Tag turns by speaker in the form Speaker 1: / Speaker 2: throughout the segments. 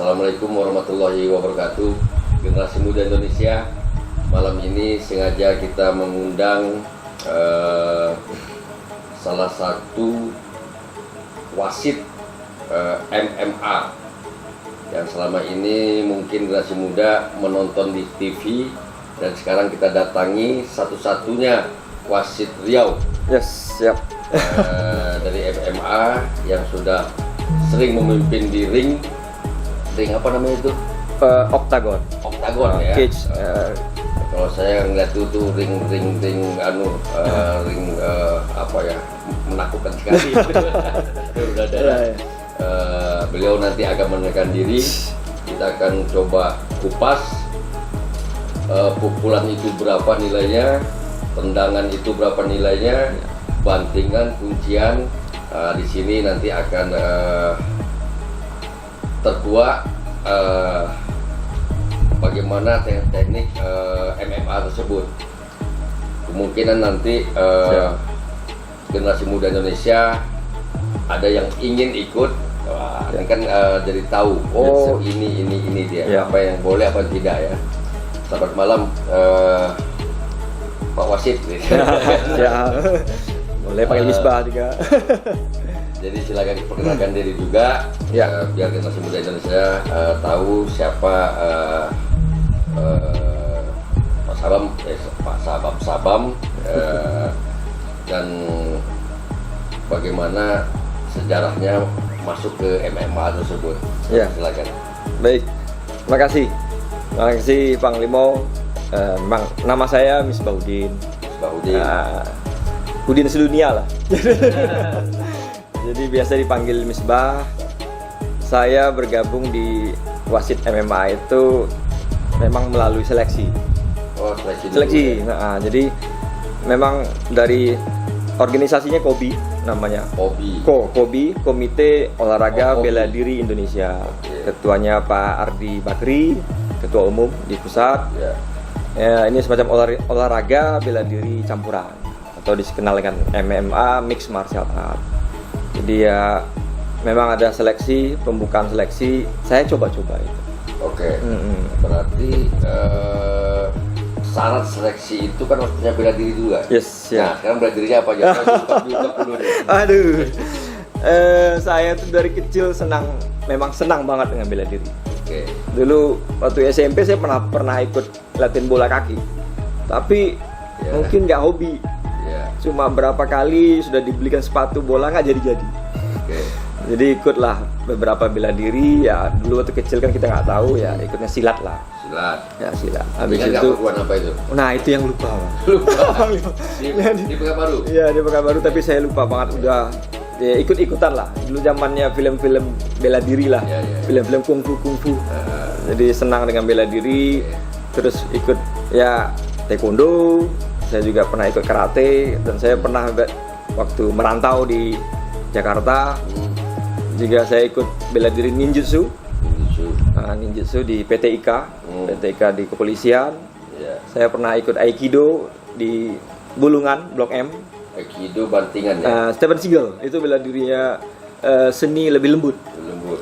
Speaker 1: Assalamualaikum warahmatullahi wabarakatuh. Generasi Muda Indonesia, malam ini sengaja kita mengundang salah satu wasit MMA yang selama ini mungkin generasi muda menonton di TV, dan sekarang kita datangi satu-satunya wasit Riau.
Speaker 2: Yes, siap.
Speaker 1: Dari MMA yang sudah sering memimpin di ring apa namanya itu?
Speaker 2: Oktagon
Speaker 1: Ya.
Speaker 2: Cage.
Speaker 1: Kalau saya ngeliat itu ring apa ya, menakutkan sekali. Udah ada. Beliau nanti akan menekan diri. Kita akan coba kupas pukulan itu berapa nilainya, tendangan itu berapa nilainya, bantingan, kuncian. Di sini nanti akan terkuak bagaimana teknik MMA tersebut. Kemungkinan nanti generasi muda Indonesia ada yang ingin ikut. Wah, ini kan jadi tahu. Oh, ini dia. Apa yang boleh, apa yang tidak ya. Selamat malam Pak Wasit.
Speaker 2: Ya. Boleh panggil Misbah juga.
Speaker 1: Jadi silakan diperkenalkan diri juga,
Speaker 2: ya.
Speaker 1: Biar generasi muda Indonesia tahu siapa Pak Sabam, dan bagaimana sejarahnya masuk ke MMA tersebut.
Speaker 2: Ya.
Speaker 1: Silakan.
Speaker 2: Baik, terima kasih Panglimo. Memang nama saya Misbahudin. Udin sedunia lah. Jadi biasa dipanggil Misbah. Saya bergabung di wasit MMA itu memang melalui seleksi.
Speaker 1: Oh,
Speaker 2: seleksi. Nah, jadi memang dari organisasinya KOBI namanya. KOBI, Komite Olahraga Bela Diri Indonesia. Ketuanya Pak Ardi Bakri, Ketua Umum di pusat. Ya, ini semacam olahraga bela diri campuran atau dikenal dengan MMA, Mixed Martial Art. Jadi ya memang ada seleksi, pembukaan seleksi, saya coba-coba itu.
Speaker 1: Oke. Berarti syarat seleksi itu kan harusnya bela diri juga.
Speaker 2: Yes,
Speaker 1: ya. Nah, sekarang bela dirinya apa aja?
Speaker 2: Aduh. Saya tuh dari kecil memang senang banget dengan bela diri.
Speaker 1: Oke.
Speaker 2: Dulu waktu SMP saya pernah ikut latihan bola kaki. Tapi mungkin nggak hobi. Cuma berapa kali sudah dibelikan sepatu bola nggak jadi-jadi. Jadi ikutlah beberapa bela diri ya. Dulu waktu kecil kan kita nggak tahu ya, ikutnya silat lah. Silat. Habis itu
Speaker 1: apa itu?
Speaker 2: Nah, itu yang lupa.
Speaker 1: Di Pekanbaru.
Speaker 2: Iya, di Pekanbaru, tapi saya lupa banget. Udah ya, ikut-ikutan lah. Dulu zamannya film-film bela diri lah. Film-film kungfu. Jadi senang dengan bela diri. Terus ikut ya taekwondo. Saya juga pernah ikut karate, dan saya pernah waktu merantau di Jakarta juga saya ikut bela diri ninjutsu di PT IKA di kepolisian. Saya pernah ikut aikido di Bulungan Blok M.
Speaker 1: Aikido bantingan ya.
Speaker 2: Steven Seagal itu bela dirinya seni lebih lembut.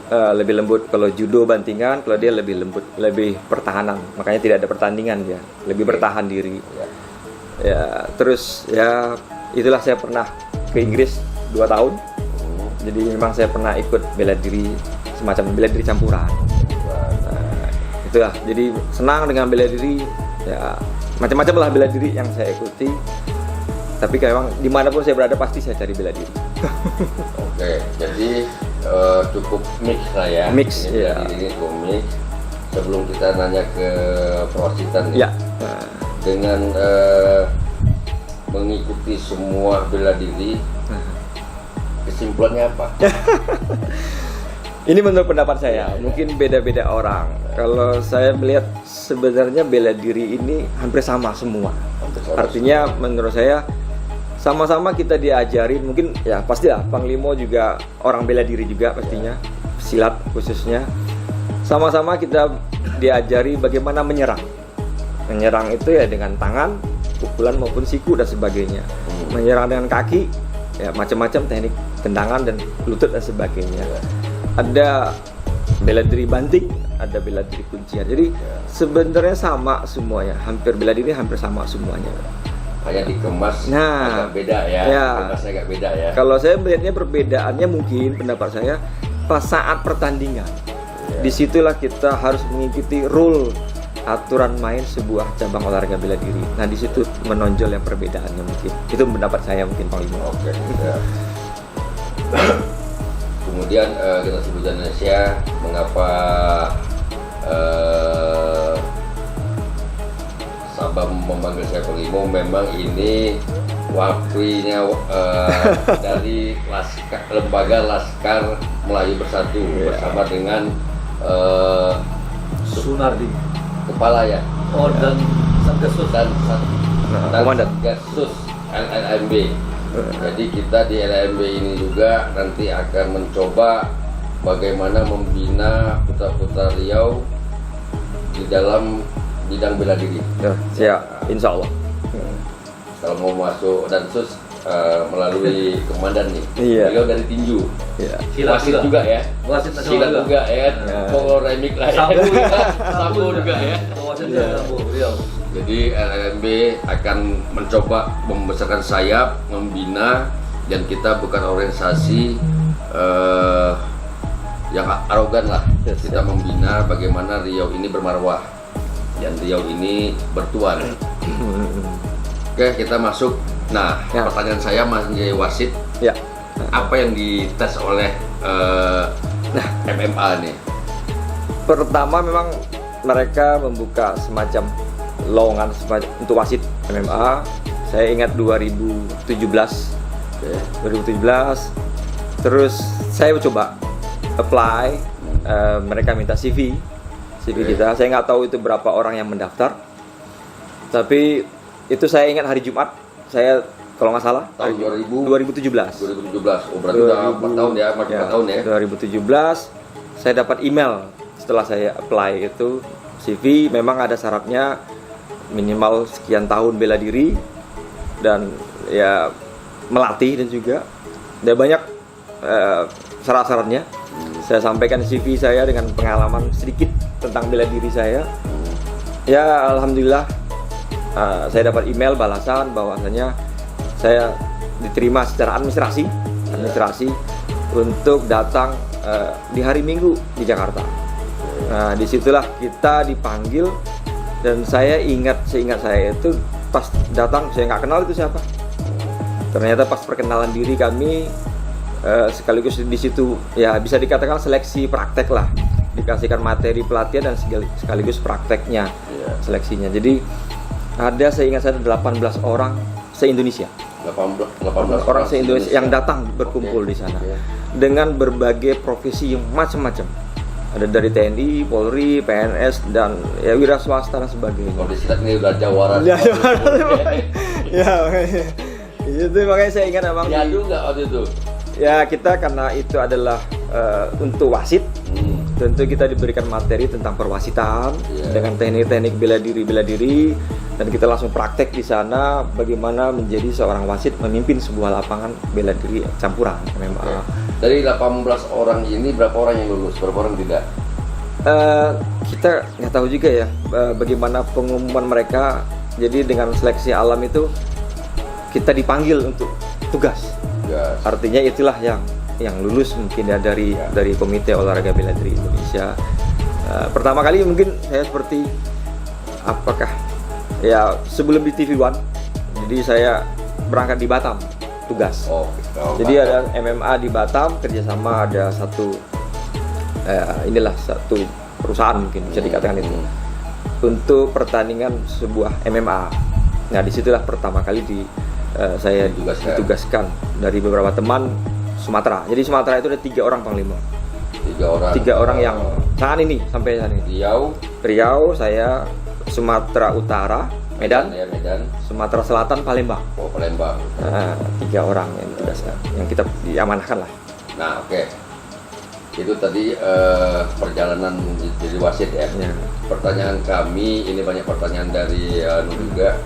Speaker 2: Lebih lembut. Kalau judo bantingan, kalau dia lebih lembut, lebih pertahanan. Makanya tidak ada pertandingan dia, lebih bertahan diri. Ya, terus ya itulah, saya pernah ke Inggris 2 tahun. Jadi memang saya pernah ikut bela diri, semacam bela diri campuran. Itulah, jadi senang dengan bela diri. Ya, macam-macam lah bela diri yang saya ikuti. Tapi memang dimanapun saya berada pasti saya cari bela diri.
Speaker 1: Oke, jadi cukup mix lah ya.
Speaker 2: Mix, ya.
Speaker 1: Ini cukup mix. Sebelum kita nanya ke perwasitan nih.
Speaker 2: Ya.
Speaker 1: Dengan mengikuti semua bela diri, kesimpulannya apa?
Speaker 2: Ini menurut pendapat saya, mungkin beda-beda orang. Kalau saya melihat sebenarnya bela diri ini hampir sama semua. Artinya menurut saya sama-sama kita diajarin, mungkin ya pastilah Panglimo juga orang bela diri juga pastinya, silat khususnya. Sama-sama kita diajari bagaimana menyerang. Menyerang itu ya dengan tangan, pukulan maupun siku dan sebagainya. Menyerang dengan kaki, ya macam-macam teknik tendangan dan lutut dan sebagainya. Ada bela diri banting, ada bela diri kuncian. Jadi sebenarnya sama semuanya, hampir bela diri hampir sama semuanya.
Speaker 1: Hanya dikemas agak beda ya, kemasnya agak beda ya.
Speaker 2: Kalau saya melihatnya perbedaannya mungkin pendapat saya pas saat pertandingan. Disitulah kita harus mengikuti rule aturan main sebuah cabang olahraga bela diri. Nah di situ menonjol yang perbedaannya mungkin. Itu pendapat saya mungkin Panglima.
Speaker 1: Oke. Ya. Kemudian Generasi Muda Indonesia mengapa Sabam memanggil saya Panglima? Memang ini waktunya dari lembaga Laskar Melayu Bersatu bersama dengan
Speaker 3: Sunardi
Speaker 1: kepala ya.
Speaker 3: dan Satgasus
Speaker 1: dan
Speaker 2: Komandan
Speaker 1: Satgasus LLMB. Jadi kita di LLMB ini juga nanti akan mencoba bagaimana membina putra-putra Riau di dalam bidang bela diri.
Speaker 2: siap, insya Allah.
Speaker 1: Kalau mau masuk Dansus melalui komandan nih. Beliau dari tinju. Wasit juga ya.
Speaker 3: Wasit
Speaker 1: Silat
Speaker 3: nasional
Speaker 1: juga ya. Pokok remik lah ya. Sambo juga ya. Jadi LLMB akan mencoba membesarkan sayap, membina, dan kita bukan organisasi yang arogan lah. Kita membina bagaimana Riau ini bermarwah dan Riau ini bertuan. Oke, kita masuk. Nah, pertanyaan saya sebagai wasit, apa yang dites oleh MMA nih?
Speaker 2: Pertama memang mereka membuka semacam lowongan untuk wasit MMA. Saya ingat 2017. Terus saya coba apply, mereka minta CV kita. Saya nggak tahu itu berapa orang yang mendaftar. Tapi itu saya ingat hari Jumat. Saya kalau nggak salah
Speaker 1: tahun
Speaker 2: 2017.
Speaker 1: Oh, berarti udah 4 tahun ya, 4 tahun ya.
Speaker 2: 2017 saya dapat email setelah saya apply itu CV. Memang ada syaratnya minimal sekian tahun bela diri dan ya melatih, dan juga ada banyak syarat-syaratnya. Saya sampaikan CV saya dengan pengalaman sedikit tentang bela diri saya. Ya alhamdulillah saya dapat email balasan bahwasanya saya diterima secara administrasi untuk datang di hari Minggu di Jakarta. Nah disitulah kita dipanggil, dan saya seingat saya itu pas datang saya nggak kenal itu siapa. Ternyata pas perkenalan diri kami sekaligus di situ ya bisa dikatakan seleksi praktek lah, dikasihkan materi pelatihan dan sekaligus prakteknya seleksinya. Jadi ada seingat saya 18 orang se-Indonesia. 18 orang se-Indonesia yang datang berkumpul di sana dengan berbagai profesi yang macam-macam. Ada dari TNI, Polri, PNS, dan ya wira swasta dan sebagainya.
Speaker 1: Kalau di silat ini udah jawara.
Speaker 2: Itu makanya saya ingat memang.
Speaker 1: Ya juga waktu itu.
Speaker 2: Ya kita karena itu adalah untuk wasit, tentu kita diberikan materi tentang perwasitan dengan teknik-teknik bela diri, dan kita langsung praktek di sana bagaimana menjadi seorang wasit memimpin sebuah lapangan bela diri campuran MMA.
Speaker 1: Dari 18 orang ini berapa orang yang lulus, berapa orang tidak?
Speaker 2: Kita nggak tahu juga ya bagaimana pengumuman mereka. Jadi dengan seleksi alam itu kita dipanggil untuk tugas. Artinya itulah yang lulus mungkin ya dari Komite Olahraga Bela Diri Indonesia. Pertama kali mungkin saya seperti apakah ya sebelum di TV One, jadi saya berangkat di Batam tugas. Jadi ada MMA di Batam, kerjasama ada satu satu perusahaan mungkin bisa dikatakan itu untuk pertandingan sebuah MMA. Nah disitulah pertama kali saya ditugaskan dari beberapa teman Sumatera. Jadi Sumatera itu ada 3 orang Panglima. 3 orang yang sampai saat ini. Riau, saya Sumatera Utara, Medan, Sumatera Selatan, Palembang.
Speaker 1: Palembang.
Speaker 2: 3 orang yang ditugaskan, yang kita diamanahkan lah.
Speaker 1: Nah, oke. Itu tadi perjalanan jadi wasit ya. Pertanyaan kami, ini banyak pertanyaan dari juga.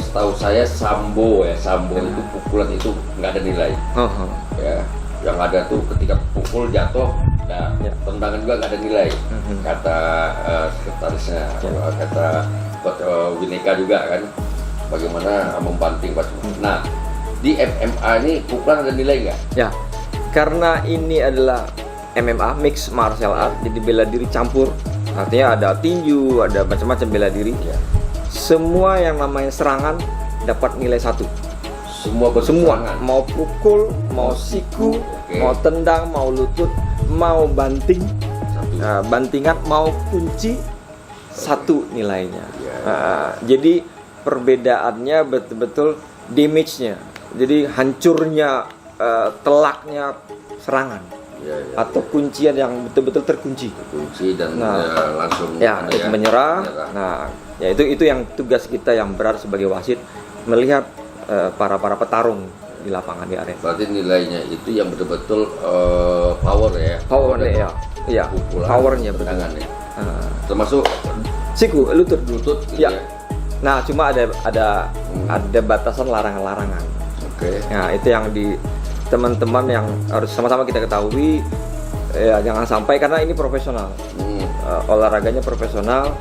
Speaker 1: Setahu saya sambo itu pukulan itu nggak ada nilai. Ya. yang ada tuh ketika pukul jatuh, nah
Speaker 2: Ya.
Speaker 1: tendangan juga nggak ada nilai, kata sekretarisnya, kata Coach Wineka juga kan, bagaimana membanting pas. Nah di MMA ini pukulan ada nilai nggak?
Speaker 2: Ya, karena ini adalah MMA mixed martial art, jadi bela diri campur, artinya ada tinju, ada macam-macam bela diri.
Speaker 1: Ya.
Speaker 2: Semua yang namanya serangan dapat nilai 1.
Speaker 1: Semua bentuk
Speaker 2: Semua,
Speaker 1: serangan.
Speaker 2: mau pukul, mau siku,
Speaker 1: Oke.
Speaker 2: mau tendang, mau lutut, mau banting,
Speaker 1: Satu.
Speaker 2: bantingan, mau kunci, 1 nilainya.
Speaker 1: Ya.
Speaker 2: Jadi perbedaannya betul-betul damage-nya, jadi hancurnya, telaknya serangan
Speaker 1: Ya, ya.
Speaker 2: atau kuncian yang betul-betul terkunci.
Speaker 1: Kunci dan
Speaker 2: Nah.
Speaker 1: langsung
Speaker 2: Ya,
Speaker 1: ada
Speaker 2: itu menyerah.
Speaker 1: menyerah.
Speaker 2: Nah, ya itu yang tugas kita yang berat sebagai wasit, melihat para petarung di lapangan di arena.
Speaker 1: Berarti nilainya itu yang betul-betul power ya.
Speaker 2: Powernya ya, iya,
Speaker 1: Pukulan,
Speaker 2: powernya betul.
Speaker 1: tendangan ya.
Speaker 2: Nah,
Speaker 1: Termasuk
Speaker 2: siku, lutut.
Speaker 1: lutut gitu
Speaker 2: Ya.
Speaker 1: ya.
Speaker 2: Nah, cuma ada batasan larangan-larangan.
Speaker 1: Oke.
Speaker 2: Nah, itu yang di teman-teman yang harus sama-sama kita ketahui, ya jangan sampai, karena ini profesional.
Speaker 1: Hmm.
Speaker 2: Olahraganya profesional,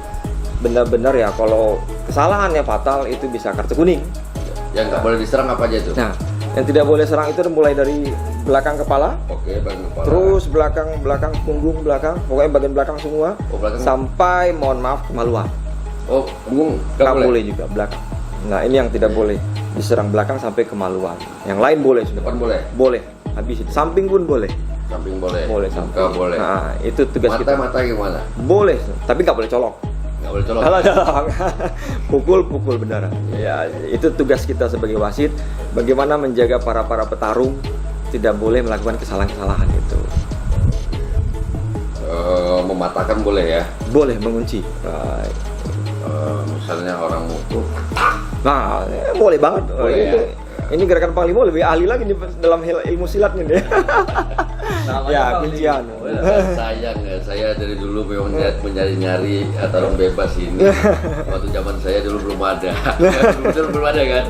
Speaker 2: benar-benar ya, kalau kesalahannya fatal itu bisa kartu kuning.
Speaker 1: Yang nggak boleh diserang apa aja tuh?
Speaker 2: Nah, yang tidak boleh serang itu mulai dari belakang kepala,
Speaker 1: Oke, bagian kepala.
Speaker 2: terus belakang punggung belakang, pokoknya bagian belakang semua,
Speaker 1: Oh, belakang.
Speaker 2: sampai mohon maaf kemaluan.
Speaker 1: Oh, punggung nggak
Speaker 2: Nggak
Speaker 1: boleh.
Speaker 2: boleh juga belakang. Nah, ini yang tidak boleh, diserang belakang sampai kemaluan. Yang lain boleh sudah.
Speaker 1: Depan boleh.
Speaker 2: Boleh. Habis itu samping pun boleh.
Speaker 1: Samping boleh.
Speaker 2: Boleh
Speaker 1: Muka
Speaker 2: samping.
Speaker 1: boleh.
Speaker 2: Nah, itu tugas kita.
Speaker 1: Mata gimana?
Speaker 2: Boleh, tapi nggak boleh colok.
Speaker 1: Nggak boleh colok.
Speaker 2: Kalau colok, pukul beneran. Ya, itu tugas kita sebagai wasit. Bagaimana menjaga para petarung tidak boleh melakukan kesalahan-kesalahan itu.
Speaker 1: Mematahkan boleh ya.
Speaker 2: Boleh mengunci.
Speaker 1: Misalnya orang mukul.
Speaker 2: Nah, boleh banget.
Speaker 1: Boleh ya.
Speaker 2: Ini gerakan Panglima lebih ahli lagi nih dalam ilmu silat nih dia.
Speaker 3: Namanya
Speaker 2: Ya,
Speaker 3: Panglima.
Speaker 2: kuncian.
Speaker 1: Sayang ya, saya dari dulu memang mencari-nyari tarung bebas ini. Waktu zaman saya dulu belum ada. Betul belum ada kan?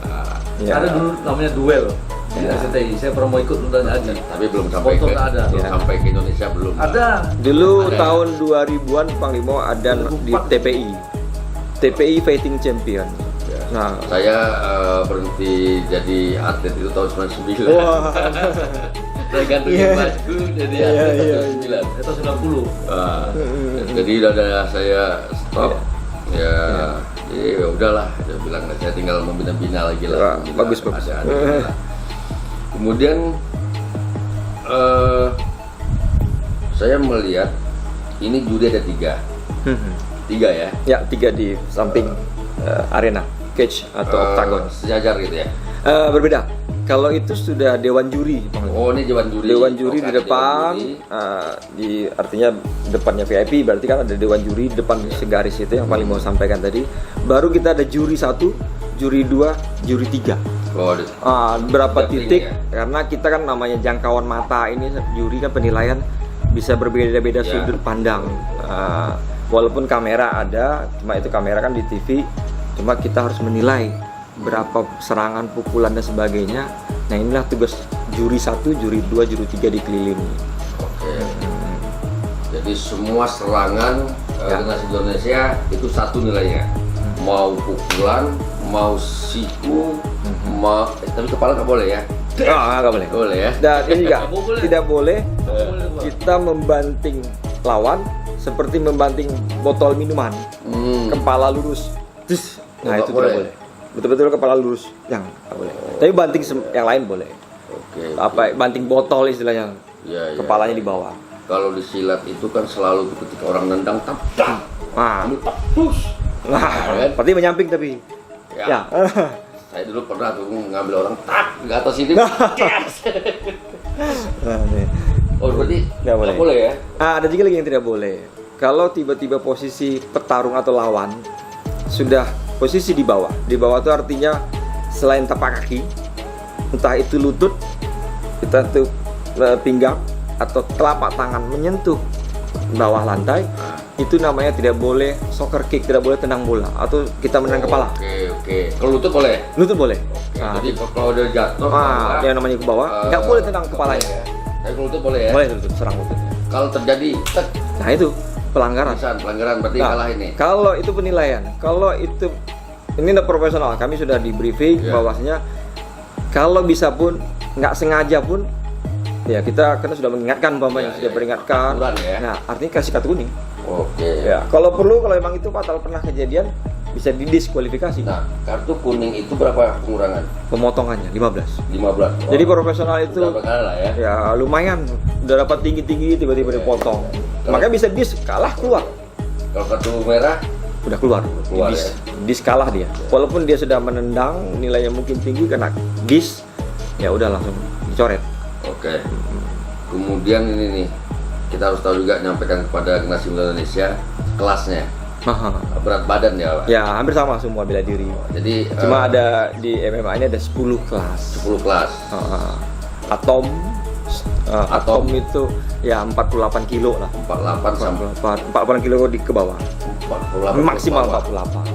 Speaker 1: Nah,
Speaker 2: Ya.
Speaker 3: Ada dulu namanya duel di
Speaker 2: Ya.
Speaker 3: RCTI. Saya pernah mau ikut nonton aja.
Speaker 1: tapi belum sampai
Speaker 3: Foto
Speaker 1: ke
Speaker 3: nggak ada.
Speaker 1: belum
Speaker 2: Ya.
Speaker 1: sampai ke Indonesia belum.
Speaker 3: Ada.
Speaker 2: Dulu
Speaker 1: Ada.
Speaker 2: tahun 2000-an Panglima ada di
Speaker 3: 2004.
Speaker 2: TPI. TPI Fighting Champion.
Speaker 1: Ya.
Speaker 2: Nah,
Speaker 1: Saya berhenti jadi atlet itu tahun 99.
Speaker 2: wah.
Speaker 1: Saya gantungin
Speaker 2: Iya.
Speaker 1: baju jadi
Speaker 2: Iya,
Speaker 1: atlet
Speaker 2: iya,
Speaker 1: tahun 99.
Speaker 3: Itu 90.
Speaker 1: Ah, jadi udah ada saya stop. Ya, jadi ya udahlah. Dia bilang saya tinggal membina-bina lagi
Speaker 2: Wah,
Speaker 1: lah. Membina
Speaker 2: bagus.
Speaker 1: ada. Kemudian saya melihat ini juri ada 3 ya.
Speaker 2: Ya, 3 di samping arena, cage atau octagon.
Speaker 1: Sejajar gitu ya.
Speaker 2: Berbeda. Kalau itu sudah dewan juri, Panglima.
Speaker 1: Oh, ini dewan juri.
Speaker 2: Dewan juri
Speaker 1: Oke,
Speaker 2: di
Speaker 1: ada
Speaker 2: depan,
Speaker 1: dewan juri.
Speaker 2: di artinya depannya VIP, berarti kan ada dewan juri di depan segaris itu yang paling mau sampaikan tadi. Baru kita ada juri 1, juri 2, juri 3.
Speaker 1: Oh,
Speaker 2: Berapa
Speaker 1: Damping
Speaker 2: titik?
Speaker 1: ya?
Speaker 2: Karena kita kan namanya jangkauan mata ini, juri kan penilaian bisa berbeda-beda
Speaker 1: Ya.
Speaker 2: sudut pandang. Walaupun kamera ada, cuma itu kamera kan di TV, cuma kita harus menilai berapa serangan, pukulan dan sebagainya. Nah, inilah tugas juri 1, juri 2, juri 3 dikelilingi.
Speaker 1: Oke. Jadi semua serangan
Speaker 2: Ya.
Speaker 1: timnas Indonesia itu 1 nilainya. Mau pukulan, mau siku, mau tapi kepala nggak boleh ya?
Speaker 2: Nggak boleh.
Speaker 1: Nggak boleh ya?
Speaker 2: Dan ini juga
Speaker 3: Nggak boleh.
Speaker 2: tidak boleh
Speaker 3: Boleh, Pak.
Speaker 2: kita membanting lawan seperti membanting botol minuman. Kepala lurus. Tis. Nah,
Speaker 1: Nggak
Speaker 2: itu
Speaker 1: boleh.
Speaker 2: tidak boleh. Betul-betul kepala lurus, yang nggak boleh. Tapi banting yang lain boleh.
Speaker 1: Oke.
Speaker 2: Apa banting botol istilahnya.
Speaker 1: Ya, ya.
Speaker 2: Kepalanya di bawah.
Speaker 1: Kalau di silat itu kan selalu ketika orang nendang tap, tap,
Speaker 2: Nah,
Speaker 1: ambil tap, push.
Speaker 2: nah, berarti menyamping tapi.
Speaker 1: Ya.
Speaker 2: Ya.
Speaker 1: Saya dulu pernah tuh ngambil orang tak ke atas ini.
Speaker 2: Nah, nih.
Speaker 1: Oh, berarti
Speaker 2: Nggak boleh.
Speaker 1: nggak boleh ya?
Speaker 2: Ada juga lagi yang tidak boleh. Kalau tiba-tiba posisi petarung atau lawan sudah posisi di bawah. Di bawah itu artinya selain tapak kaki, entah itu lutut, kita tuh pinggang atau telapak tangan menyentuh bawah lantai, itu namanya tidak boleh soccer kick, tidak boleh tendang bola atau kita menendang kepala.
Speaker 1: Oke, oke. Kalau lutut boleh?
Speaker 2: Lutut boleh.
Speaker 1: Oke.
Speaker 2: Nah,
Speaker 1: Jadi kalau udah jatuh,
Speaker 2: yang namanya ke bawah, nggak boleh tendang kepalanya.
Speaker 1: Ya. Tapi kalau lutut boleh ya.
Speaker 2: Boleh lutut, serang lututnya.
Speaker 1: Kalau terjadi tek,
Speaker 2: Nah itu pelanggaran.
Speaker 1: pelanggaran berarti
Speaker 2: Nah,
Speaker 1: kalah ini.
Speaker 2: kalau itu penilaian, kalau itu ini udah profesional, kami sudah di briefing
Speaker 1: Ya.
Speaker 2: bahwasanya kalau bisa pun nggak sengaja pun ya kita karena sudah mengingatkan umpamanya,
Speaker 1: Ya,
Speaker 2: sudah
Speaker 1: ya.
Speaker 2: peringatkan.
Speaker 1: Aturan ya.
Speaker 2: Nah artinya kasih kartu kuning.
Speaker 1: Oke.
Speaker 2: Ya kalau perlu, kalau memang itu fatal pernah kejadian bisa didiskualifikasi.
Speaker 1: Nah, kartu kuning itu berapa pengurangan?
Speaker 2: Pemotongannya 15.
Speaker 1: 15.
Speaker 2: Jadi profesional itu
Speaker 1: udah berkali lah ya.
Speaker 2: ya lumayan, udah dapat tinggi-tinggi tiba-tiba dipotong. Makanya bisa dis kalah keluar.
Speaker 1: Kalau kartu merah
Speaker 2: Udah keluar,
Speaker 1: Keluar,
Speaker 2: dis,
Speaker 1: ya.
Speaker 2: dis kalah dia. Walaupun dia sudah menendang nilainya mungkin tinggi kena dis, ya udah langsung dicoret.
Speaker 1: Oke. Kemudian ini nih, kita harus tahu juga nyampaikan kepada generasi muda Indonesia kelasnya, berat badan ya, Pak.
Speaker 2: Ya hampir sama semua bela diri.
Speaker 1: Jadi
Speaker 2: Cuma ada di MMA ini ada 10 kelas.
Speaker 1: 10 kelas.
Speaker 2: Atom,
Speaker 1: Atom.
Speaker 2: itu ya 48 kilo lah.
Speaker 1: 48 sampai
Speaker 2: 48 kilo di ke bawah.
Speaker 1: 48.
Speaker 2: Maksimal
Speaker 1: ke bawah.
Speaker 2: 48.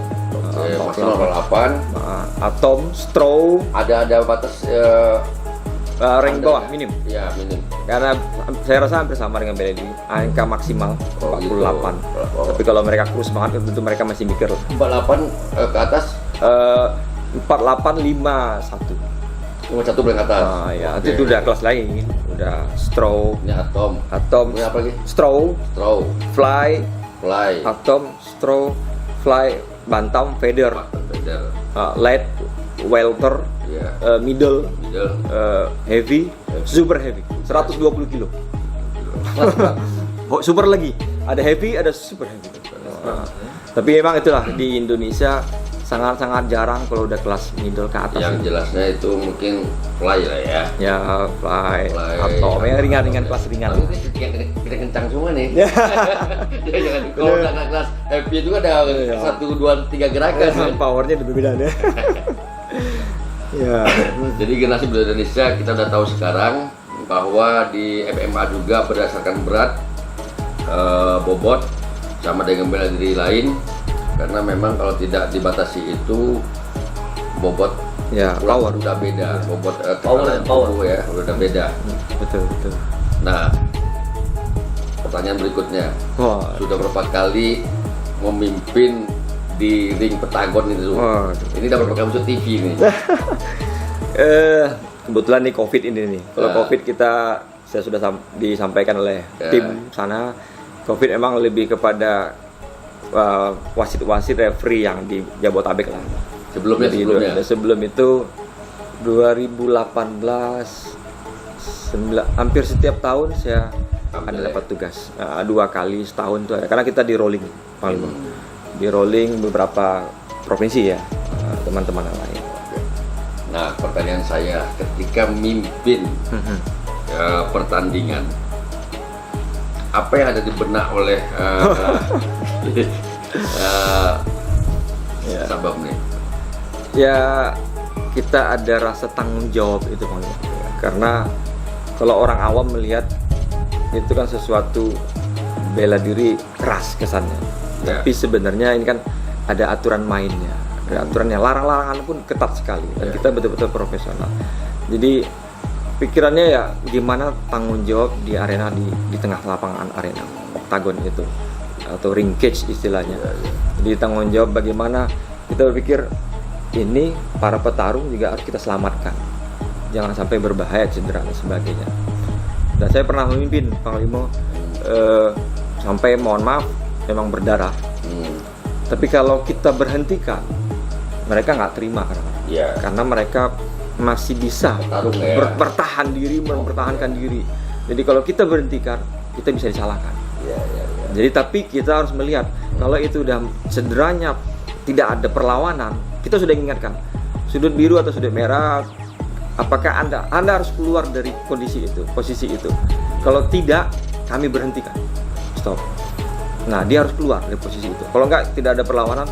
Speaker 1: Oke, maksimal 48.
Speaker 2: Atom, straw,
Speaker 1: Ada batas
Speaker 2: rank
Speaker 1: ada
Speaker 2: bawah
Speaker 1: ya?
Speaker 2: minim.
Speaker 1: Ya, minim.
Speaker 2: Karena saya rasa hampir sama dengan bela diri. Angka maksimal
Speaker 1: Oh,
Speaker 2: 48.
Speaker 1: gitu. Oh.
Speaker 2: Tapi kalau mereka kurus banget tentu mereka masih mikir
Speaker 1: 48 ke atas
Speaker 2: 4851.
Speaker 1: cuma satu paling atas.
Speaker 2: Ya,
Speaker 1: Oke.
Speaker 2: itu udah kelas lain. Udah straw,
Speaker 1: Ini atom.
Speaker 2: atom,
Speaker 1: Ini apa lagi?
Speaker 2: straw,
Speaker 1: Straw,
Speaker 2: fly,
Speaker 1: fly,
Speaker 2: atom, straw, fly, bantam, feather,
Speaker 1: feather.
Speaker 2: light, welter,
Speaker 1: Ya,
Speaker 2: middle,
Speaker 1: middle.
Speaker 2: heavy, super heavy, 120 kilo.
Speaker 1: Kelas berapa?
Speaker 2: Oh, super lagi. Ada heavy, ada super heavy. Tapi memang itulah di Indonesia sangat-sangat jarang kalau udah kelas middle ke atas.
Speaker 1: Yang jelasnya itu mungkin fly lah ya.
Speaker 2: Ya, fly,
Speaker 1: Fly,
Speaker 2: atom, yang ringan-ringan, kelas ringan.
Speaker 1: Tapi kita kencang semua nih. Jangan kalau udah kelas happy itu ada
Speaker 2: Iya.
Speaker 1: 1, 2, 3 gerakan. kan?
Speaker 2: Powernya lebih beda deh. Ya.
Speaker 1: Jadi generasi muda Indonesia kita udah tahu sekarang bahwa di MMA juga berdasarkan berat, bobot sama dengan bela diri lain, karena memang kalau tidak dibatasi itu bobot
Speaker 2: Ya,
Speaker 1: ulang
Speaker 2: power.
Speaker 1: udah beda, bobot
Speaker 3: Power
Speaker 1: tekanan
Speaker 3: dan power.
Speaker 1: tubuh ya udah beda.
Speaker 2: Betul, betul.
Speaker 1: Nah, pertanyaan berikutnya,
Speaker 2: Wah.
Speaker 1: sudah berapa kali memimpin di ring Pentagon itu?
Speaker 2: Waduh.
Speaker 1: Ini dapat berapa masuk TV nih?
Speaker 2: Kebetulan nih COVID ini nih. Kalau
Speaker 1: Ya.
Speaker 2: COVID saya sudah disampaikan oleh
Speaker 1: Ya.
Speaker 2: tim sana. COVID emang lebih kepada wasit-wasit referee yang di Jabotabek lah.
Speaker 1: Sebelumnya
Speaker 2: Jadi, sebelum itu 2018 hampir setiap tahun saya ada dapat tugas 2 kali setahun tuh ada. Karena kita di rolling Panglima. Di rolling beberapa provinsi ya, teman-teman yang lain.
Speaker 1: Nah, pertanyaan saya, ketika mimpin pertandingan, apa yang ada di benak oleh
Speaker 2: Ya.
Speaker 1: Sabab nih?
Speaker 2: Ya kita ada rasa tanggung jawab itu Bang. Karena kalau orang awam melihat itu kan sesuatu bela diri keras kesannya.
Speaker 1: Ya.
Speaker 2: Tapi sebenarnya ini kan ada aturan mainnya. Ada aturannya, larang-larangan pun ketat sekali dan
Speaker 1: Ya.
Speaker 2: kita betul-betul profesional. Jadi pikirannya ya gimana tanggung jawab di arena di tengah lapangan arena oktagon itu atau ring cage istilahnya. Jadi tanggung jawab bagaimana kita berpikir ini para petarung juga harus kita selamatkan, jangan sampai berbahaya, cedera dan sebagainya. Dan saya pernah memimpin Panglima sampai mohon maaf memang berdarah. Tapi kalau kita berhentikan, mereka nggak terima
Speaker 1: Ya.
Speaker 2: karena mereka masih bisa
Speaker 1: Bertarung ya.
Speaker 2: bertahan diri, mempertahankan diri. Jadi kalau kita berhentikan, kita bisa disalahkan.
Speaker 1: Ya, ya, ya.
Speaker 2: Jadi tapi kita harus melihat kalau itu udah cederanya tidak ada perlawanan, kita sudah ingatkan sudut biru atau sudut merah, apakah anda harus keluar dari kondisi itu, posisi itu. Kalau tidak, kami berhentikan, stop. Nah dia harus keluar dari posisi itu. Kalau enggak tidak ada perlawanan,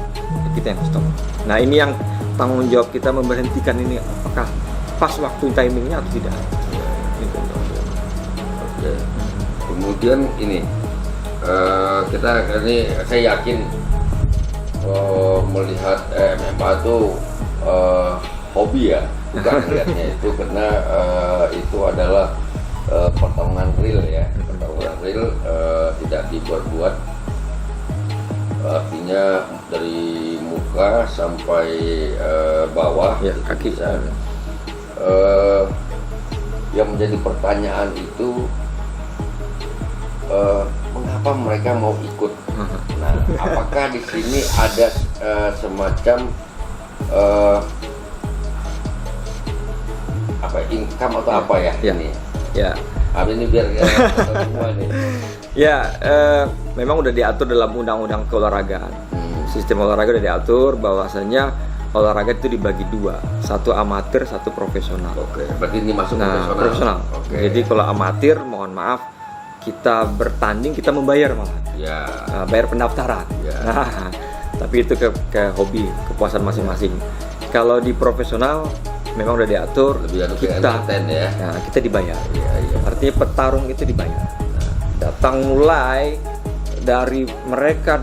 Speaker 2: kita yang stop. Nah ini yang tanggung jawab kita memberhentikan ini, apakah pas waktu timingnya atau tidak. Gitu.
Speaker 1: Oke. Kemudian ini saya yakin melihat MMA itu hobi ya. bukan lihatnya itu karena itu adalah pertarungan real ya, pertarungan real, tidak dibuat-buat, artinya dari muka sampai bawah
Speaker 2: Ya,
Speaker 1: itu
Speaker 2: kaki.
Speaker 1: bisa. Yang menjadi pertanyaan itu mengapa mereka mau ikut? Nah, apakah di sini ada semacam income atau apa ya,
Speaker 2: Ya.
Speaker 1: ini?
Speaker 2: Ya,
Speaker 1: Ini biar semua nih.
Speaker 2: ya memang udah diatur dalam undang-undang keolahragaan. Sistem olahraga udah diatur bahwasanya olahraga itu dibagi dua, satu amatir, satu profesional.
Speaker 1: Oke, berarti ini masuk
Speaker 2: Nah,
Speaker 1: profesional.
Speaker 2: profesional.
Speaker 1: Oke.
Speaker 2: Jadi kalau amatir, mohon maaf, kita bertanding, kita membayar malah.
Speaker 1: Ya,
Speaker 2: Bayar pendaftaran.
Speaker 1: Ya.
Speaker 2: Nah, tapi itu ke hobi, kepuasan masing-masing. Kalau di profesional memang udah diatur,
Speaker 1: lebih anu kayak
Speaker 2: kita
Speaker 1: entertain ya.
Speaker 2: nah, kita dibayar.
Speaker 1: Iya, iya.
Speaker 2: Artinya petarung itu dibayar. Datang mulai dari mereka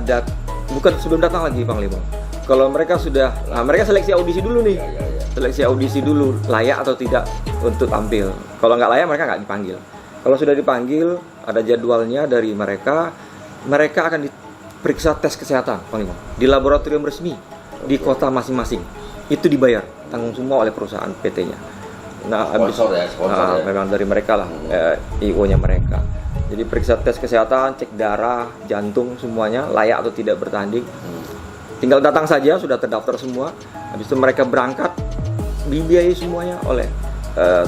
Speaker 2: bukan sebelum datang lagi Panglima. Kalau mereka sudah, mereka seleksi audisi dulu nih.
Speaker 1: Ya, ya, ya.
Speaker 2: Seleksi audisi dulu, layak atau tidak untuk tampil. Kalau nggak layak mereka nggak dipanggil. Kalau sudah dipanggil, ada jadwalnya dari mereka akan diperiksa tes kesehatan Panglima di laboratorium resmi di kota masing-masing. Itu dibayar, tanggung semua oleh perusahaan PT-nya. Nah,
Speaker 1: Sponsor ya, sponsor ya.
Speaker 2: memang dari mereka lah, IO-nya mereka. Jadi periksa tes kesehatan, cek darah, jantung semuanya layak atau tidak bertanding. Tinggal datang saja, sudah terdaftar semua. Habis itu mereka berangkat, dibiayai semuanya oleh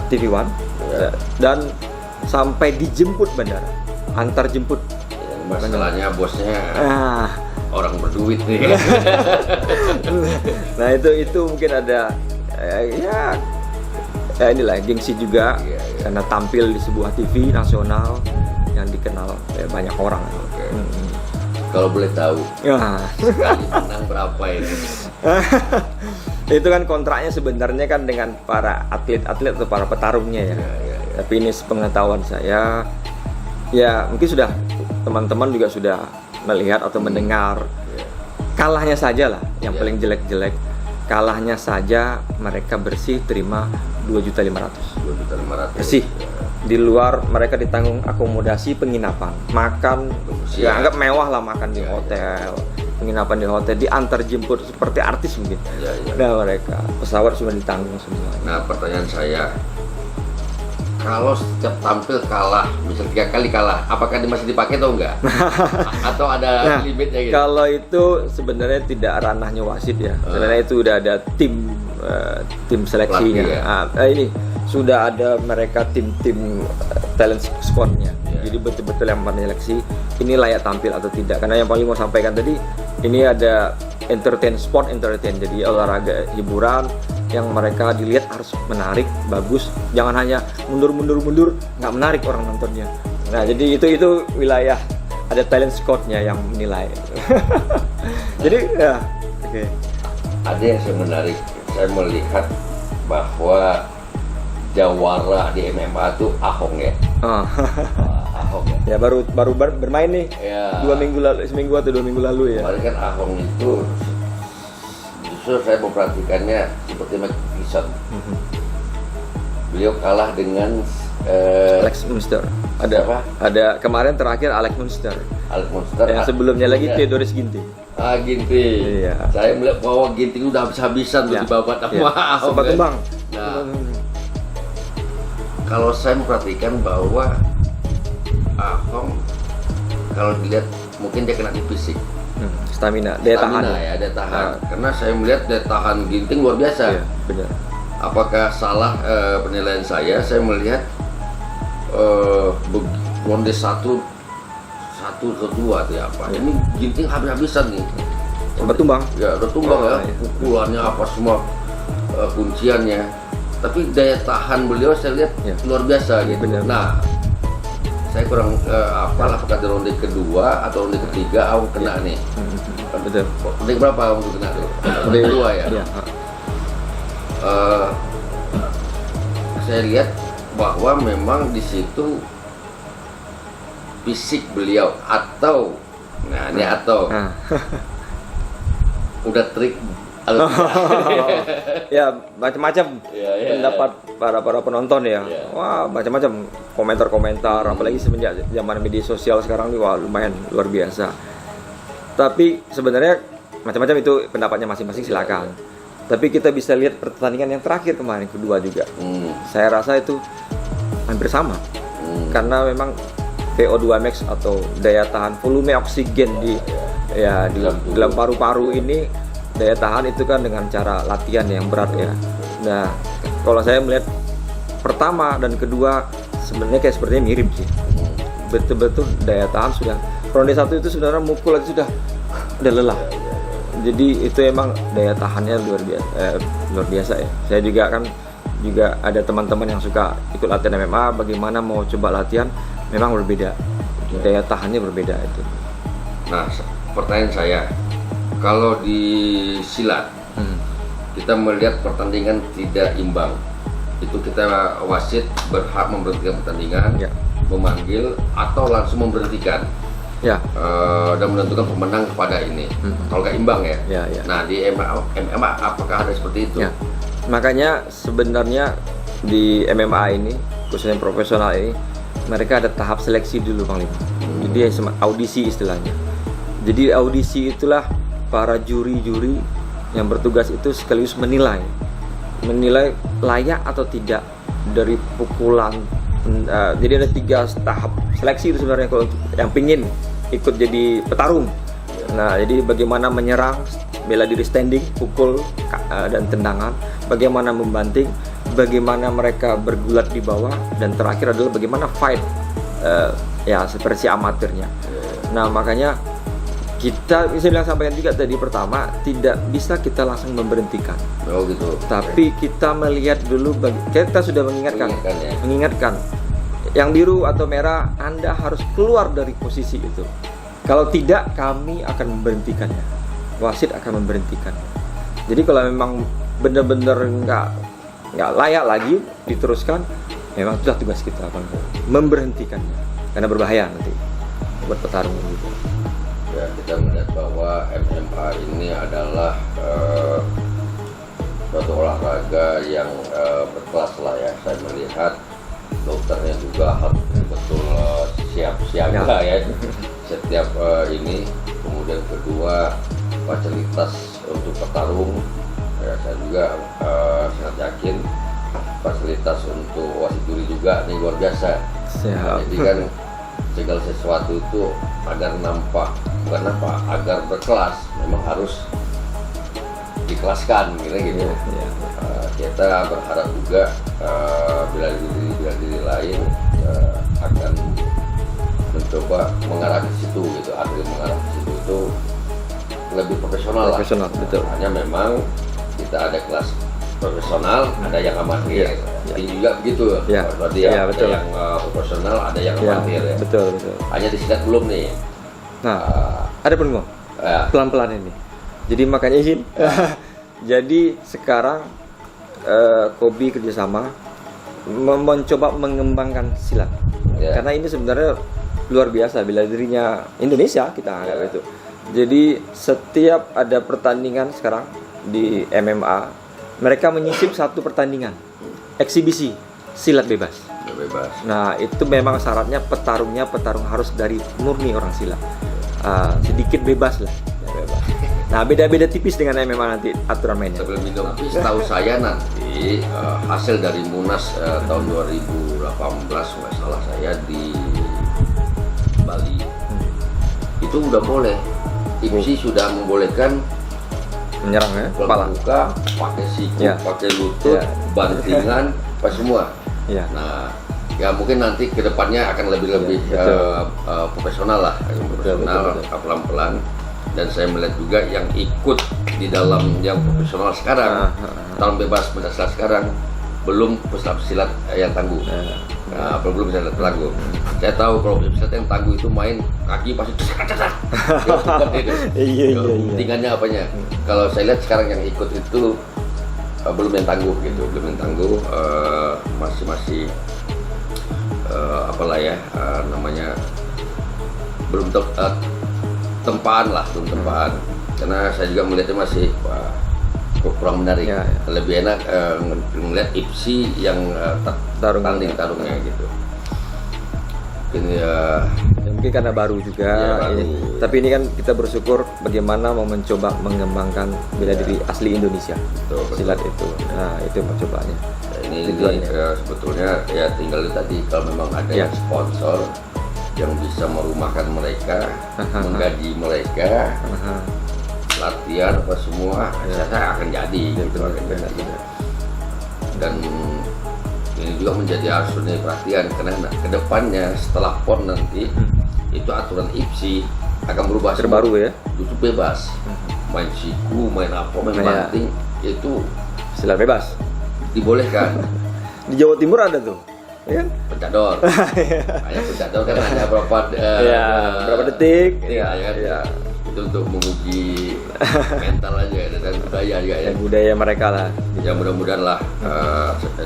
Speaker 2: TV One, dan sampai dijemput bandara, antar jemput.
Speaker 1: Yang masalahnya bosnya
Speaker 2: Ah,
Speaker 1: orang berduit nih.
Speaker 2: nah itu mungkin ada inilah gengsi juga,
Speaker 1: Iya, iya.
Speaker 2: karena tampil di sebuah TV nasional yang dikenal banyak orang.
Speaker 1: Oke. Kalau boleh tahu,
Speaker 2: Ya.
Speaker 1: sekali menang berapa ini?
Speaker 2: Itu kan kontraknya sebenarnya kan dengan para atlet-atlet atau para petarungnya ya.
Speaker 1: Ya, ya, ya.
Speaker 2: Tapi ini sepengetahuan saya, ya mungkin sudah teman-teman juga sudah melihat atau mendengar. Kalahnya saja lah, yang
Speaker 1: Ya.
Speaker 2: paling jelek-jelek. Kalahnya saja mereka bersih terima 2.500.000
Speaker 1: 2.500.000.
Speaker 2: bersih. Di luar mereka ditanggung akomodasi, penginapan, makan,
Speaker 1: Ya.
Speaker 2: ya anggap mewah lah, makan di
Speaker 1: Ya, ya.
Speaker 2: hotel, penginapan di hotel, diantar jemput seperti artis mungkin.
Speaker 1: Ya, ya.
Speaker 2: Nah mereka pesawat sudah ditanggung semua.
Speaker 1: Nah, pertanyaan saya, kalau setiap tampil kalah, misal 3 kali kalah, apakah dia masih dipakai atau enggak? Atau ada limitnya gitu?
Speaker 2: Kalau itu sebenarnya tidak ranahnya wasit ya. Sebenarnya itu udah ada tim seleksinya.
Speaker 1: Pelatih ya?
Speaker 2: Ini sudah ada mereka tim talent squad-nya.
Speaker 1: Ya.
Speaker 2: Jadi betul-betul yang menyeleksi ini layak tampil atau tidak. Karena yang paling mau sampaikan tadi, ini ada sport entertain. Jadi olahraga hiburan yang mereka dilihat harus menarik, bagus. Jangan hanya mundur, nggak menarik orang nontonnya. Nah, jadi itu wilayah ada talent squad-nya yang menilai. Jadi ya, oke.
Speaker 1: Ada yang saya menarik, saya melihat bahwa jawara di MMA itu Ahong ya.
Speaker 2: Oh.
Speaker 1: Ahong ya.
Speaker 2: Ya baru bermain nih.
Speaker 1: Ya.
Speaker 2: Seminggu atau 2 minggu lalu ya.
Speaker 1: Kemarin kan Ahong itu justru saya memperhatikannya seperti Mike Tyson. Beliau kalah dengan
Speaker 2: Alex Munster.
Speaker 1: Siapa?
Speaker 2: Ada kemarin terakhir Alex Munster.
Speaker 1: Alex Monster.
Speaker 2: Yang sebelumnya lagi
Speaker 1: Ya.
Speaker 2: Theodoros Ginting.
Speaker 1: Ginting.
Speaker 2: Iya.
Speaker 1: Saya melihat bahwa Ginting udah habis-habisan tuh
Speaker 2: Ya.
Speaker 1: dibabat sama
Speaker 2: Ya.
Speaker 1: Ahong.
Speaker 2: Sempat
Speaker 1: kan.
Speaker 2: tumbang.
Speaker 1: Nah, kalau saya memperhatikan bahwa Ahong kalau dilihat mungkin dia kena di fisik.
Speaker 2: Stamina, daya tahan.
Speaker 1: Stamina ya, daya tahan.
Speaker 2: Nah.
Speaker 1: Karena saya melihat daya tahan Ginting luar biasa.
Speaker 2: Iya, benar.
Speaker 1: Apakah salah penilaian saya? Saya melihat ronde 1 kedua atau apa. Ini Ginting habis-habisan nih.
Speaker 2: Sempat tumbang.
Speaker 1: Ya, udah tumbang ya.
Speaker 2: Iya.
Speaker 1: Pukulannya apa semua kunciannya. Tapi daya tahan beliau saya lihat
Speaker 2: Ya.
Speaker 1: luar biasa gitu.
Speaker 2: Benar.
Speaker 1: Nah, saya kurang hafal apakah di ronde kedua atau ronde ketiga Ahong kena nih.
Speaker 2: Betul.
Speaker 1: Ronde berapa Ahong tuh kena tuh? Ronde kedua ya.
Speaker 2: Iya.
Speaker 1: Saya lihat bahwa memang di situ fisik beliau atau udah trik
Speaker 2: Ya macam-macam
Speaker 1: Iya, iya.
Speaker 2: pendapat para penonton ya.
Speaker 1: Iya.
Speaker 2: Wah macam-macam komentar-komentar, apalagi semenjak zaman media sosial sekarang nih, wah lumayan luar biasa. Tapi sebenarnya macam-macam itu pendapatnya masing-masing, silakan. Tapi kita bisa lihat pertandingan yang terakhir kemarin, kedua juga. Saya rasa itu hampir sama. Karena memang VO2 max atau daya tahan volume oksigen di dalam paru-paru ini, daya tahan itu kan dengan cara latihan yang berat ya. Nah, kalau saya melihat pertama dan kedua sebenarnya kayak sepertinya mirip sih. Betul-betul daya tahan sudah. Ronde 1 itu sebenarnya mukul aja sudah lelah. Jadi itu emang daya tahannya luar biasa ya. Saya juga ada teman-teman yang suka ikut latihan MMA, bagaimana mau coba latihan memang berbeda. Daya tahannya berbeda itu.
Speaker 1: Nah, pertanyaan saya, kalau di silat kita melihat pertandingan tidak imbang, itu kita wasit berhak memberhentikan pertandingan, memanggil atau langsung memberhentikan, dan menentukan pemenang kepada ini. Kalau nggak imbang ya. Nah, di MMA apakah ada seperti itu?
Speaker 2: Ya. Makanya sebenarnya di MMA ini, khususnya profesional ini, mereka ada tahap seleksi dulu Panglima. Jadi audisi istilahnya. Jadi audisi itulah para juri-juri yang bertugas itu sekaligus menilai layak atau tidak dari pukulan. Jadi ada 3 tahap seleksi itu sebenarnya kalau yang pingin ikut jadi petarung. Nah, jadi bagaimana menyerang, bela diri standing, pukul dan tendangan, bagaimana membanting, bagaimana mereka bergulat di bawah, dan terakhir adalah bagaimana fight seperti amatirnya. Nah, makanya kita bisa bilang, sampaikan juga tadi pertama, tidak bisa kita langsung memberhentikan.
Speaker 1: Oh gitu.
Speaker 2: Tapi kita melihat dulu, kita sudah mengingatkan yang biru atau merah, Anda harus keluar dari posisi itu. Kalau tidak, kami akan memberhentikannya. Wasit akan memberhentikannya. Jadi kalau memang benar-benar nggak layak lagi diteruskan, memang sudah tugas kita akan memberhentikannya, karena berbahaya nanti buat petarung gitu.
Speaker 1: Ya, kita melihat bahwa MMA ini adalah suatu olahraga yang berkelas lah ya. Saya melihat dokternya juga harus betul siap siaga ya setiap ini. Kemudian kedua, fasilitas untuk petarung ya, saya juga sangat yakin fasilitas untuk wasit juri juga ini luar biasa. Jadi kan segala sesuatu itu agar agar berkelas memang harus dikelaskan gitu. Kita berharap juga bila diri lain akan mencoba mengarah ke situ gitu, agar mengarah ke situ itu lebih profesional lah.
Speaker 2: Betul.
Speaker 1: Hanya memang kita ada kelas profesional, ada yang amatir. Ini juga begitu. Berarti ada yang profesional, ada yang amatir ya.
Speaker 2: Betul.
Speaker 1: Hanya di silat belum nih.
Speaker 2: Nah, ada pun pelan-pelan ini. Jadi makanya izin. Jadi sekarang Kobi kerjasama mencoba mengembangkan silat. Karena ini sebenarnya luar biasa bila dirinya Indonesia kita anggap itu. Jadi setiap ada pertandingan sekarang di MMA, mereka menyisip satu pertandingan eksibisi silat bebas. Nah, itu memang syaratnya petarung harus dari murni orang silat. Sedikit bebas lah. Nah, beda-beda tipis dengan MMA nanti aturan mainnya.
Speaker 1: Sebelum itu, setahu saya nanti hasil dari Munas tahun 2018 nggak salah saya di Bali itu udah boleh. IMSI sudah membolehkan
Speaker 2: menyerang ya, kepala,
Speaker 1: buka, pakai siku, pakai lutut, bantingan, apa semua. Nah, ya mungkin nanti kedepannya akan lebih profesional lah, profesional pelan-pelan. Dan saya melihat juga yang ikut di dalam yang profesional sekarang, tahun bebas pencaksilat sekarang belum pesilap silat yang tangguh. Nah, belum bisa tangguh. Saya tahu kalau silat yang tangguh itu main kaki pasti tinggalnya apanya. Kalau saya lihat sekarang yang ikut itu belum yang tangguh gitu, masih apalah ya namanya, belum tempaan. Karena saya juga melihatnya masih kurang menarik.
Speaker 2: Ya, ya.
Speaker 1: Lebih enak ngeliat IPSI yang tarungnya gitu. Ini
Speaker 2: Ya, mungkin karena baru juga.
Speaker 1: Iya, baru.
Speaker 2: Tapi ini kan kita bersyukur bagaimana mau mencoba mengembangkan bela diri asli Indonesia.
Speaker 1: Betul, betul.
Speaker 2: Silat itu. Nah, itu percobaannya.
Speaker 1: ini
Speaker 2: Tujuannya.
Speaker 1: sebetulnya ya tinggal tadi kalau memang ada
Speaker 2: Ya.
Speaker 1: yang sponsor yang bisa merumahkan mereka, menggaji mereka,
Speaker 2: Aha.
Speaker 1: latihan apa semua, saya akan jadi gitu akan jadi. Dan ini juga menjadi harus perhatian karena kedepannya setelah PON nanti itu aturan IPSI akan berubah
Speaker 2: Terbaru
Speaker 1: semua.
Speaker 2: ya.
Speaker 1: Itu bebas main siku, main apa, main
Speaker 2: Ya.
Speaker 1: banting itu
Speaker 2: Silat bebas.
Speaker 1: dibolehkan.
Speaker 2: Di Jawa Timur ada tuh. Ya kan?
Speaker 1: Pencador, hanya pencador kan hanya
Speaker 2: Ya, berapa detik?
Speaker 1: ya kan
Speaker 2: Ya.
Speaker 1: itu untuk menguji mental aja dan budaya juga ya.
Speaker 2: Dan budaya mereka lah.
Speaker 1: Ya mudah-mudahan lah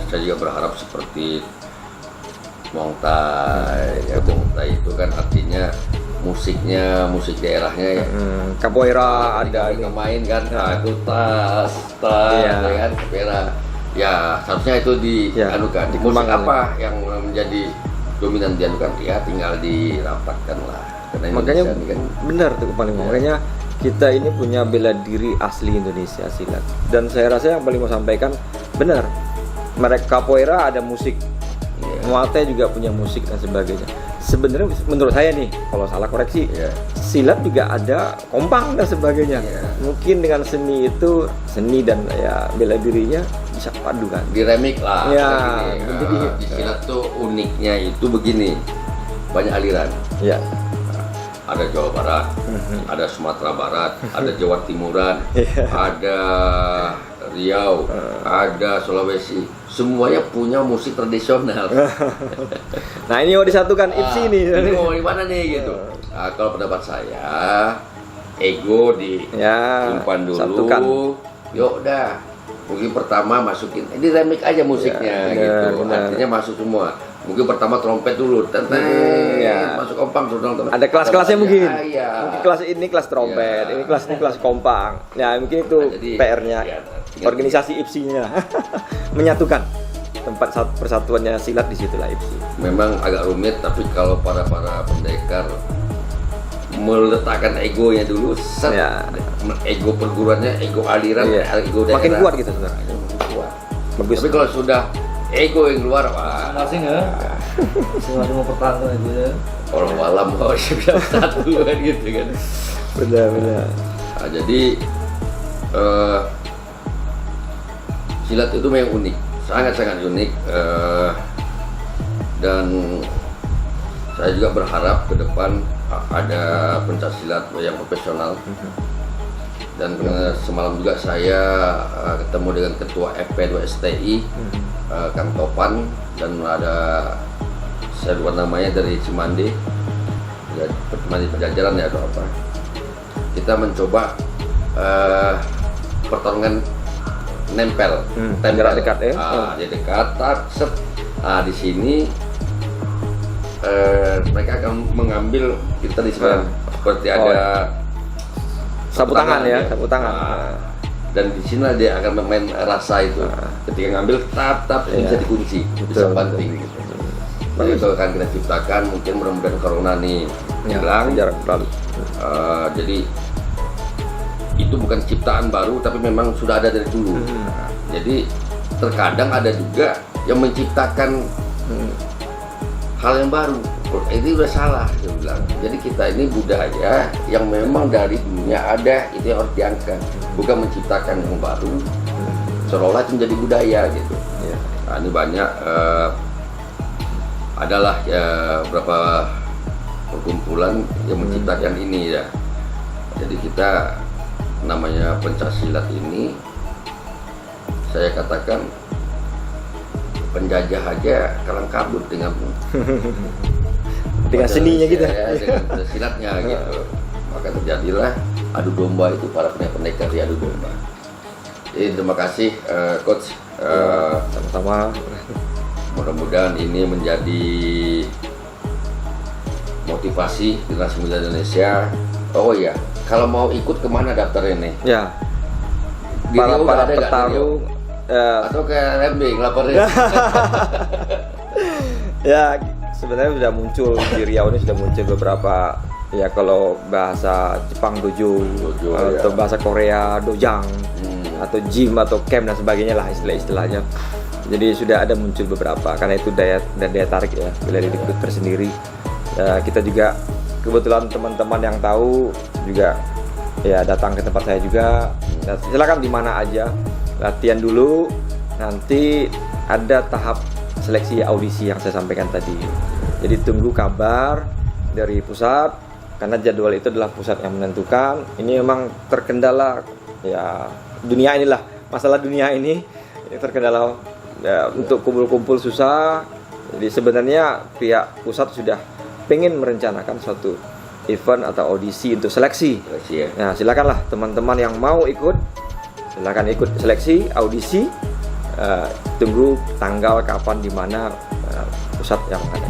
Speaker 1: saya juga berharap seperti Muay Thai ya, Muay Thai itu kan artinya musiknya musik daerahnya ya.
Speaker 2: Capoeira ada
Speaker 1: Kita
Speaker 2: ini.
Speaker 1: main kan itu tas
Speaker 2: Iya.
Speaker 1: ya kan capoeira ya seharusnya itu dianukan. Musik
Speaker 2: dikembangkan.
Speaker 1: apa yang menjadi dominan dianukan ya tinggal dirapatkan lah karena
Speaker 2: Makanya
Speaker 1: Indonesia ini kan
Speaker 2: benar tuh paling makanya kita ini punya bela diri asli Indonesia silat. Dan saya rasa yang paling mau sampaikan benar. Mereka capoeira ada musik. Muay Thai juga punya musik dan sebagainya. Sebenarnya menurut saya nih, kalau salah koreksi,
Speaker 1: Iya.
Speaker 2: silat juga ada kompang dan sebagainya.
Speaker 1: Iya.
Speaker 2: Mungkin dengan seni itu, seni dan ya bela dirinya bisa padukan.
Speaker 1: diremik lah.
Speaker 2: Ya,
Speaker 1: Kayak gini.
Speaker 2: jadi-
Speaker 1: Di silat tuh uniknya itu begini, banyak aliran.
Speaker 2: Ya,
Speaker 1: Ada Jawa Barat, ada Sumatera Barat, ada Jawa Timuran, ada Riau, ada Sulawesi. Semuanya punya musik tradisional.
Speaker 2: nah ini mau disatukan IPSI nih.
Speaker 1: Ini mau di mana nih gitu. Nah, kalau pendapat saya, ego
Speaker 2: Ya,
Speaker 1: simpan dulu.
Speaker 2: satukan.
Speaker 1: Yuk dah. Mungkin pertama masukin, ini remix aja musiknya
Speaker 2: Ya, benar,
Speaker 1: gitu.
Speaker 2: benar.
Speaker 1: Artinya masuk semua. Mungkin pertama trompet dulu,
Speaker 2: ya.
Speaker 1: masuk kompang dulu.
Speaker 2: Ada kelas-kelasnya mungkin.
Speaker 1: Iya.
Speaker 2: Mungkin kelas ini kelas trompet,
Speaker 1: Ya.
Speaker 2: ini kelas kompang. Ya mungkin itu
Speaker 1: Nah, jadi,
Speaker 2: PR-nya,
Speaker 1: ya, tinggal-
Speaker 2: organisasi IPSI-nya menyatukan tempat persatuannya silat di situlah IPSI.
Speaker 1: Memang agak rumit, tapi kalau para pendekar meletakkan egonya dulu, set,
Speaker 2: Ya.
Speaker 1: ego perguruannya, ego aliran,
Speaker 2: Iya.
Speaker 1: ego daerah.
Speaker 2: Makin kuat gitu sebenarnya.
Speaker 1: Makin kuat.
Speaker 2: Bagus.
Speaker 1: Tapi kalau sudah ego yang keluar, wah,
Speaker 3: Masing-masing ya. Masing-masing mau pertahanan itu ya.
Speaker 1: orang malam mau siap satu kan gitu kan.
Speaker 2: Benar.
Speaker 1: Nah, jadi silat itu memang unik, sangat-sangat unik, dan saya juga berharap ke depan ada pencaksilat yang profesional. Dan semalam juga saya ketemu dengan ketua FP2STI Kang Topan, dan ada saya lupa namanya dari Cimande, ya, Cimande Pajajaran ya atau apa. Kita mencoba pertarungan nempel,
Speaker 2: jarak dekat ya.
Speaker 1: Dia dekat, set. Di sini mereka akan mengambil kita di sebelah seperti ada
Speaker 2: Sapu tangan ya,
Speaker 1: ya.
Speaker 2: sapu tangan.
Speaker 1: Nah, dan di sini dia akan bermain rasa itu. Ketika ngambil tap
Speaker 2: Iya.
Speaker 1: bisa dikunci, bisa banting gitu. Jadi itu akan kita ciptakan, mungkin mudah-mudahan corona nih hilang.
Speaker 2: Jarak berlalu.
Speaker 1: Jadi itu bukan ciptaan baru, tapi memang sudah ada dari dulu. Nah, jadi terkadang ada juga yang menciptakan hal yang baru. Ini udah salah, dia bilang. Jadi kita ini budaya yang memang dari dunia ada, itu yang harus diangkat, bukan menciptakan yang baru. Seolah-olah itu menjadi budaya gitu.
Speaker 2: Iya.
Speaker 1: Nah, ini banyak adalah ya beberapa perkumpulan yang menciptakan ini ya. Jadi kita namanya pencaksilat ini, saya katakan penjajah aja kalang kabut dengan
Speaker 2: seninya gitu.
Speaker 1: ya, dengan silatnya gitu. Maka terjadilah adu domba itu, para pendekar di adu domba. Jadi terima kasih coach.
Speaker 2: Sama-sama.
Speaker 1: Mudah-mudahan ini menjadi motivasi generasi muda Indonesia. Oh iya, kalau mau ikut kemana daftarnya nih?
Speaker 2: Ya.
Speaker 1: Riau udah
Speaker 2: para
Speaker 1: ada nggak di
Speaker 2: petarung
Speaker 1: atau kayak rembing laparnya?
Speaker 2: ya sebenarnya sudah muncul di Riau ini, sudah muncul beberapa, ya kalau bahasa Jepang dojo, atau
Speaker 1: ya.
Speaker 2: bahasa Korea dojang, atau gym atau camp dan sebagainya lah istilah-istilahnya. Jadi sudah ada muncul beberapa, karena itu daya tarik ya wilayah Dikbud tersendiri. Kita juga kebetulan teman-teman yang tahu juga ya datang ke tempat saya juga. Nah, silakan di mana aja latihan dulu, nanti ada tahap seleksi audisi yang saya sampaikan tadi. Jadi tunggu kabar dari pusat, karena jadwal itu adalah pusat yang menentukan. Ini memang terkendala ya dunia inilah, masalah dunia ini terkendala ya, untuk kumpul-kumpul susah. Jadi sebenarnya pihak pusat sudah pengen merencanakan suatu event atau audisi untuk seleksi.
Speaker 1: Ya.
Speaker 2: Nah, silakanlah teman-teman yang mau ikut, silakan ikut seleksi audisi. Tunggu tanggal kapan di mana pusat yang ada.